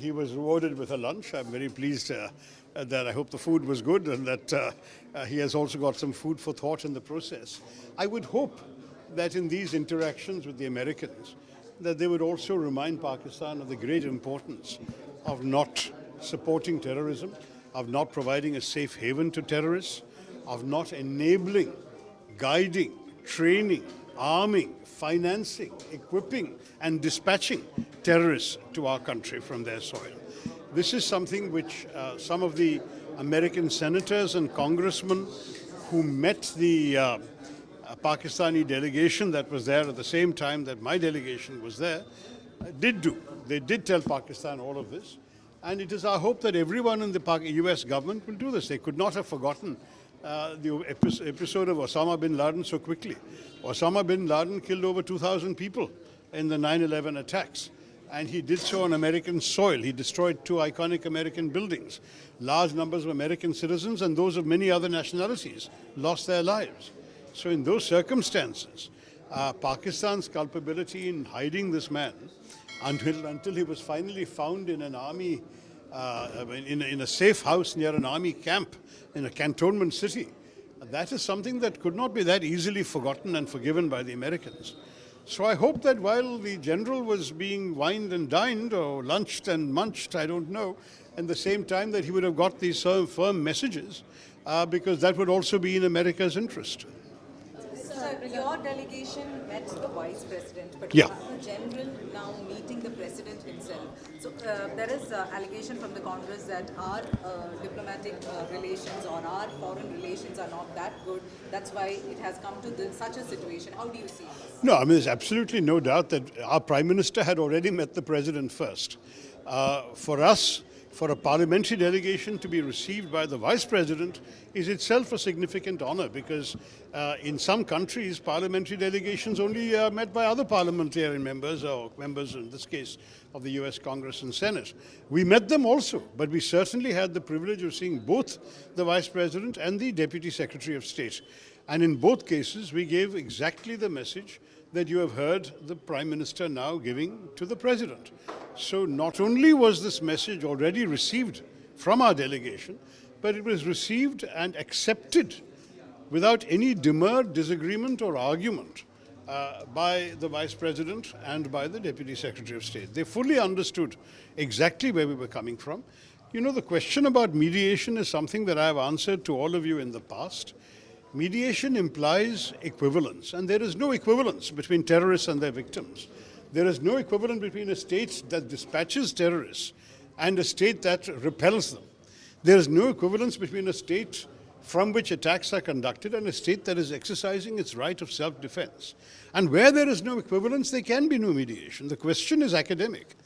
he was rewarded with a lunch. I'm very pleased that I hope the food was good and that he has also got some food for thought in the process. I would hope that in these interactions with the Americans, that they would also remind Pakistan of the great importance of not supporting terrorism, of not providing a safe haven to terrorists, of not enabling, guiding, training, arming, financing, equipping and dispatching terrorists to our country from their soil. This is something which some of the American senators and congressmen who met the Pakistani delegation that was there at the same time that my delegation was there did do. They did tell Pakistan all of this. And it is our hope that everyone in the US government will do this. They could not have forgotten the episode of Osama bin Laden so quickly. Osama bin Laden killed over 2,000 people in the 9/11 attacks. And he did so on American soil. He destroyed 2 iconic American buildings. Large numbers of American citizens and those of many other nationalities lost their lives. So in those circumstances, Pakistan's culpability in hiding this man until he was finally found in an army, in a safe house near an army camp in a cantonment city, that is something that could not be that easily forgotten and forgiven by the Americans. So I hope that while the general was being wined and dined or lunched and munched, I don't know, at the same time that he would have got these firm messages, because that would also be in America's interest. Sir, your delegation met the Vice President, but yeah. The General now meeting the President himself. So there is allegation from the Congress that our diplomatic relations or our foreign relations are not that good. That's why it has come to such a situation. How do you see this? No, I mean, there's absolutely no doubt that our Prime Minister had already met the President first. For us, for a parliamentary delegation to be received by the Vice President is itself a significant honor, because in some countries, parliamentary delegations only are met by other parliamentarian members, or members in this case of the US Congress and Senate. We met them also, but we certainly had the privilege of seeing both the Vice President and the Deputy Secretary of State. And in both cases, we gave exactly the message that you have heard the Prime Minister now giving to the President. So not only was this message already received from our delegation, but it was received and accepted without any demur, disagreement or argument by the Vice President and by the Deputy Secretary of State. They fully understood exactly where we were coming from. You know, the question about mediation is something that I have answered to all of you in the past. Mediation implies equivalence, and there is no equivalence between terrorists and their victims. There is no equivalence between a state that dispatches terrorists and a state that repels them. There is no equivalence between a state from which attacks are conducted and a state that is exercising its right of self-defense. And where there is no equivalence, there can be no mediation. The question is academic.